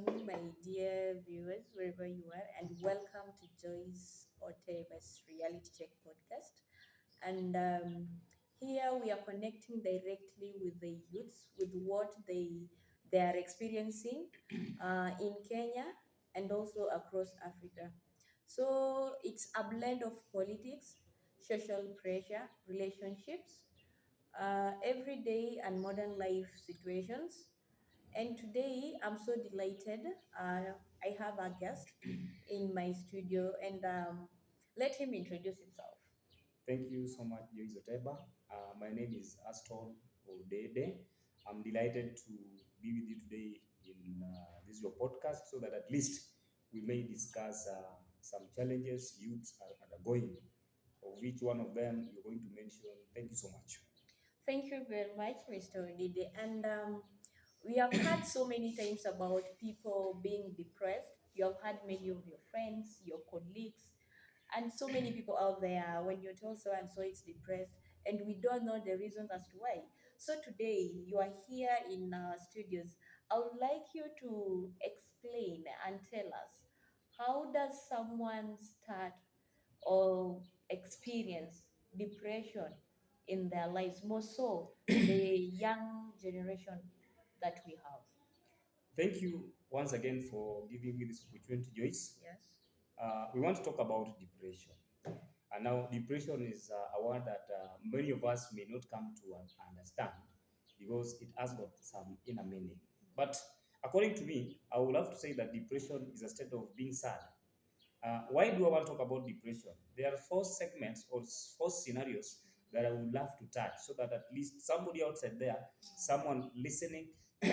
my dear viewers, wherever you are, and welcome to Joy's Oteba's Reality Check podcast. And here we are connecting directly with the youths, with what they are experiencing in Kenya and also across Africa. So it's a blend of politics, social pressure, relationships, everyday and modern life situations. And today I'm so delighted. I have a guest in my studio, and let him introduce himself. Thank you so much, Joyce Oteba. My name is Astone Odede. I'm delighted to be with you today in this your podcast so that at least we may discuss some challenges youths are undergoing, of which one of them you're going to mention. Thank you so much. Thank you very much, Mr. Odide. And we have heard so many times about people being depressed. You have had many of your friends, your colleagues, and so many people out there when you tell so and so it's depressed, and we don't know the reasons as to why. So today you are here in our studios. I would like you to explain and tell us, how does someone start or experience depression in their lives, more so the young generation that we have. Thank you once again for giving me this opportunity, Joyce. Yes. We want to talk about depression. And now, depression is a word that many of us may not come to understand because it has got some inner meaning. But according to me, I would love to say that depression is a state of being sad. Why do I want to talk about depression? There are four segments or four scenarios that I would love to touch so that at least somebody outside there, someone listening,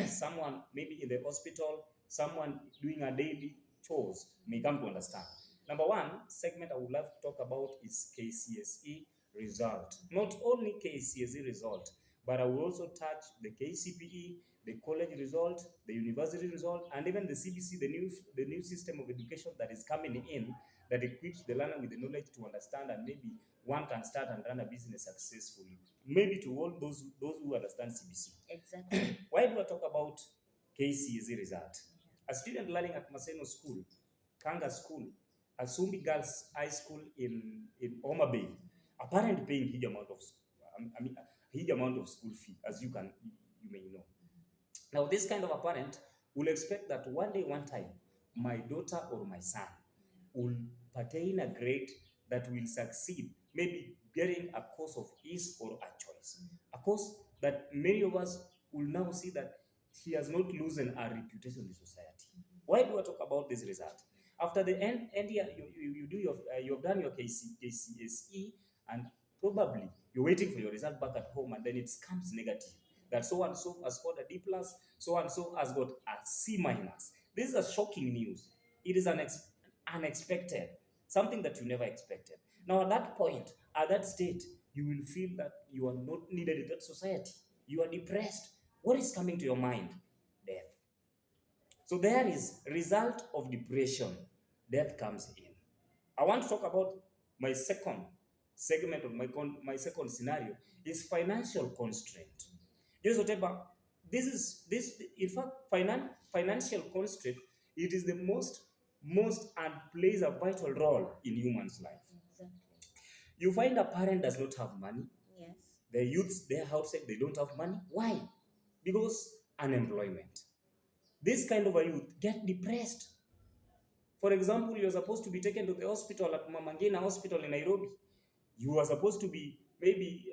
someone maybe in the hospital, someone doing a daily chores may come to understand. Number one segment I would love to talk about is KCSE result. Not only KCSE result, but I will also touch the KCPE, the college result, the university result, and even the CBC, the new system of education that is coming in that equips the learner with the knowledge to understand, and maybe one can start and run a business successfully. Maybe to all those who understand CBC. Exactly. Why do I talk about KCSE result? A student learning at Maseno School, Kanga School, Asumbi Girls High School in Homa Bay, a parent paying huge amount of huge amount of school fee, as you may know. Now, this kind of a parent will expect that one day, one time, my daughter or my son will attain a grade that will succeed, maybe getting a course of his or her choice. A course that many of us will now see that he has not loosened our reputation in society. Why do I talk about this result? After the end year, you do your you have done your KCSE, and probably you're waiting for your result back at home, and then it comes negative that so and so has got a D plus, so and so has got a C minus. This is a shocking news. It is unexpected, something that you never expected. Now, at that point, at that state, you will feel that you are not needed in that society. You are depressed. What is coming to your mind? Death. So there is result of depression. Death comes in. I want to talk about my second segment of my second scenario is financial constraint. Yes, whatever. This in fact financial constraint. It is the most and plays a vital role in human's life. Exactly. You find a parent does not have money. Yes. The youths there outside they don't have money. Why? Because unemployment. This kind of a youth get depressed. For example, you're supposed to be taken to the hospital at Mamangina Hospital in Nairobi. You are supposed to be maybe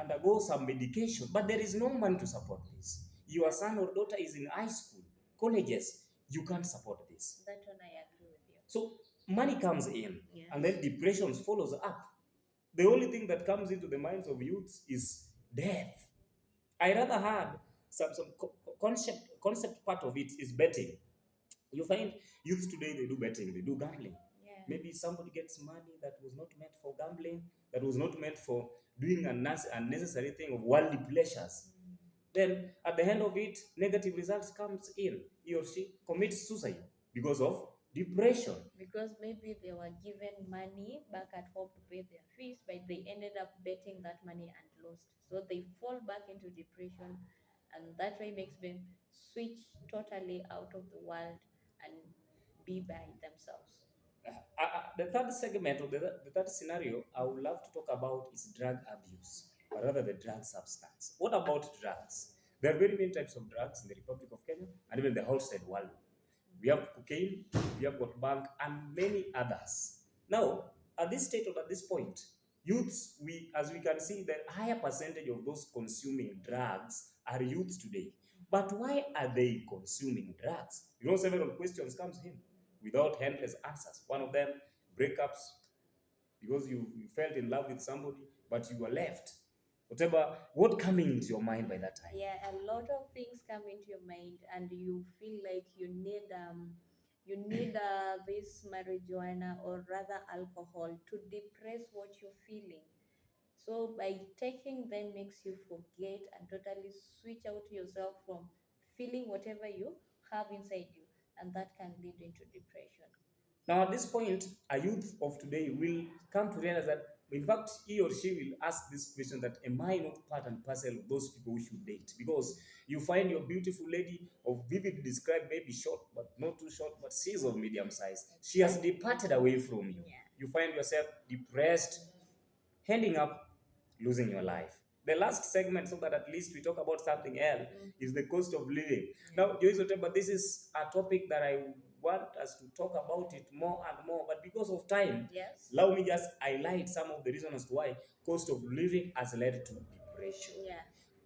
undergo some medication, but there is no money to support this. Your son or daughter is in high school, colleges, you can't support this. That one I agree with you. So money comes in, Yes. and then depression follows up. The only thing that comes into the minds of youths is death. I rather had some concept part of it is betting. You find youths today, they do betting, they do gambling. Yeah. Maybe somebody gets money that was not meant for gambling, that was not meant for doing a unnecessary thing of worldly pleasures. Then at the end of it, negative results comes in. He or she commits suicide because of depression. Because maybe they were given money back at home to pay their fees, but they ended up betting that money and lost. So they fall back into depression and that way makes them switch totally out of the world and be by themselves. The third segment, or the third scenario I would love to talk about is drug abuse, or rather the drug substance. What about drugs? There are very many types of drugs in the Republic of Kenya and even the outside world. We have cocaine, we have got bank, and many others. Now, at this state or at this point, youths, as we can see, the higher percentage of those consuming drugs are youths today. But why are they consuming drugs? Several questions comes in without endless answers. One of them, breakups, because you felt in love with somebody, but you were left. Whatever, what coming into your mind by that time? Yeah, a lot of things come into your mind, and you feel like you need this marijuana, or rather alcohol, to depress what you're feeling. So by taking then makes you forget and totally switch out yourself from feeling whatever you have inside you, and that can lead into depression. Now, at this point, a youth of today will come to realize that, in fact, he or she will ask this question that, am I not part and parcel of those people who should date? Because you find your beautiful lady of vividly described, maybe short, but not too short, but she's of medium size. She has departed away from you. Yeah. You find yourself depressed, ending up losing your life. The last segment, so that at least we talk about something else, is the cost of living. Now, Joyce Oteba, this is a topic that I want us to talk about it more and more, but because of time, Yes. allow me just highlight some of the reasons as to why cost of living has led to depression. Yeah.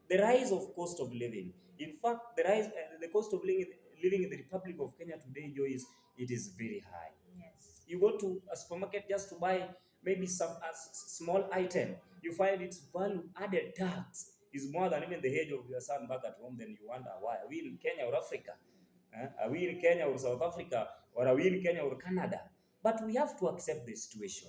The rise of cost of living. In fact, the cost of living in the Republic of Kenya today, Joyce, it is very high. Yes. You go to a supermarket just to buy maybe some small item, you find its value added tax is more than even the age of your son back at home. Then you wonder, why are we in Kenya or Africa? Are we in Kenya or South Africa, or are we in Kenya or Canada? But we have to accept the situation.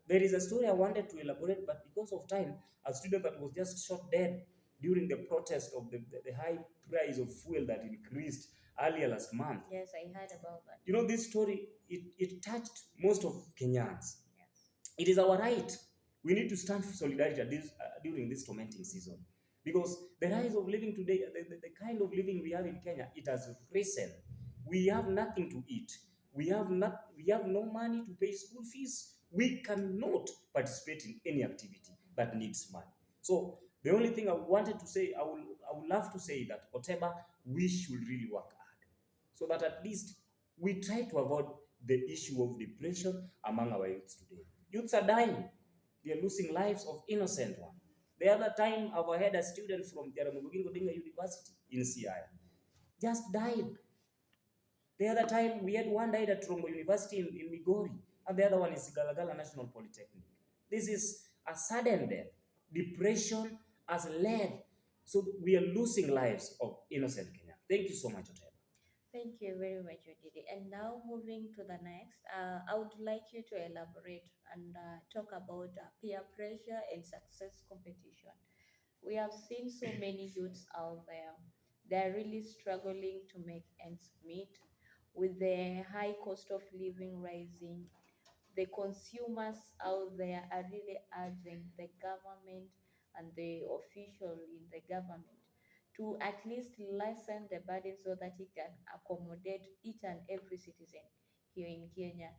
There is a story I wanted to elaborate, but because of time, a student that was just shot dead during the protest of the high price of fuel that increased earlier last month. Yes, I heard about that. This story, it touched most of Kenyans. Yes. It is our right. We need to stand for solidarity during this tormenting season. Because the rise of living today, the kind of living we have in Kenya, it has risen. We have nothing to eat. We have no money to pay school fees. We cannot participate in any activity that needs money. So the only thing I wanted to say, I would love to say that whatever, we should really work hard, so that at least we try to avoid the issue of depression among our youths today. Youths are dying. They are losing lives of innocent ones. The other time, I've had a student from Jaramogi Oginga University in CI just died. The other time, we had one died at Trombo University in Migori, and the other one is Galagala National Polytechnic. This is a sudden death. Depression has led, so we are losing lives of innocent Kenya. Thank you so much, Oteba. Thank you very much, Odede. And now moving to the next, I would like you to elaborate and talk about peer pressure and success competition. We have seen so many youths out there. They're really struggling to make ends meet with the high cost of living rising. The consumers out there are really urging the government and the official in the government to at least lessen the burden so that it can accommodate each and every citizen here in Kenya.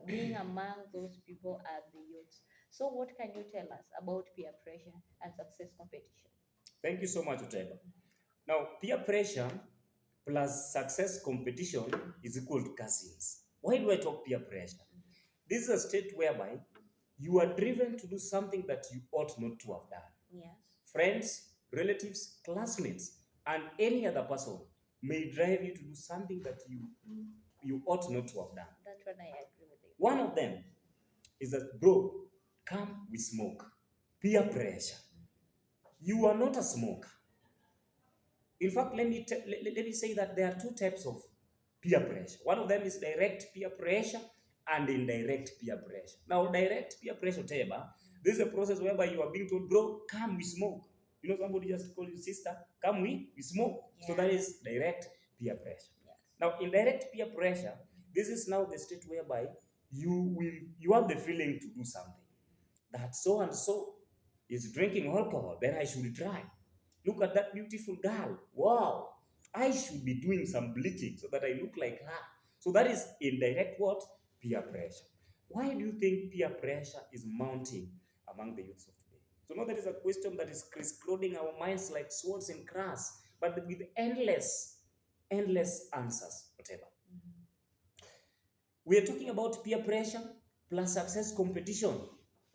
Being among those people are the youths. So, what can you tell us about peer pressure and success competition? Thank you so much, Oteba. Now, peer pressure plus success competition is equal to cousins. Why do I talk peer pressure? This is a state whereby you are driven to do something that you ought not to have done. Yes. Friends, relatives, classmates, and any other person may drive you to do something that you ought not to have done. That's what I agree with you. One of them is that, bro, come we smoke. Peer pressure. You are not a smoker. In fact, let me say that there are two types of peer pressure. One of them is direct peer pressure and indirect peer pressure. Now, direct peer pressure, Teba, this is a process whereby you are being told, bro, come we smoke. Somebody just call you sister, come we smoke. Yeah. So that is direct peer pressure. Yes. Now, indirect peer pressure, this is now the state whereby you have the feeling to do something. That so and so is drinking alcohol, then I should try. Look at that beautiful girl. Wow. I should be doing some bleaching so that I look like her. So that is indirect what? Peer pressure. Why do you think peer pressure is mounting among the youths of today? So now there is a question that is crisscrossing our minds like swords in grass, but with endless answers, whatever. We are talking about peer pressure plus success competition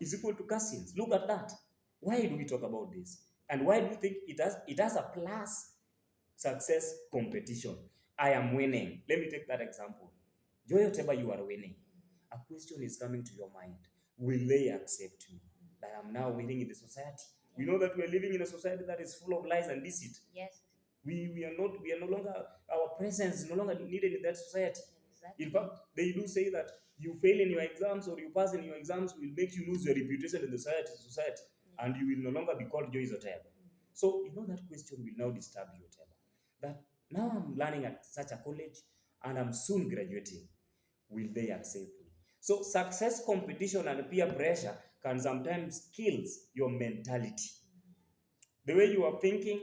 is equal to cousins. Look at that. Why do we talk about this? And why do you think it has a plus success competition? I am winning. Let me take that example. Joy, whatever you are winning, a question is coming to your mind. Will they accept me? That I'm now winning in the society. We know that we are living in a society that is full of lies and deceit. Yes. We are no longer, our presence is no longer needed in that society. Exactly. In fact, they do say that you fail in your exams or you pass in your exams will make you lose your reputation in the society, and you will no longer be called Joyce Oteba. So you know that question will now disturb you, Oteba. That now I'm learning at such a college and I'm soon graduating. Will they accept me? So success competition and peer pressure can sometimes kill your mentality. The way you are thinking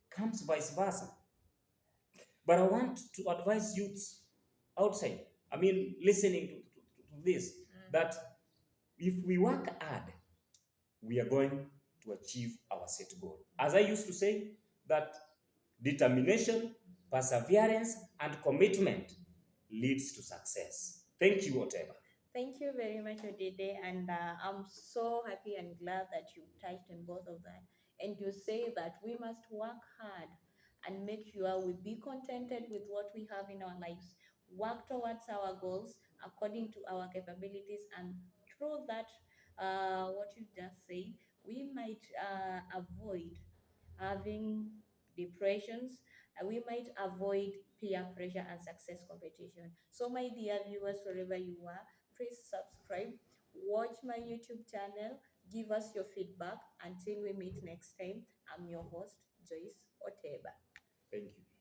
comes vice versa. But I want to advise youths outside, listening to this, that if we work hard, we are going to achieve our set goal. As I used to say, that determination, perseverance, and commitment leads to success. Thank you, whatever. Thank you very much, Odede, and I'm so happy and glad that you touched on both of that. And you say that we must work hard and make sure we be contented with what we have in our lives, work towards our goals according to our capabilities, and through that, what you just said, we might avoid having depressions, we might avoid peer pressure and success competition. So, my dear viewers, wherever you are, please subscribe, watch my YouTube channel, give us your feedback. Until we meet next time, I'm your host, Joyce Oteba. Thank you.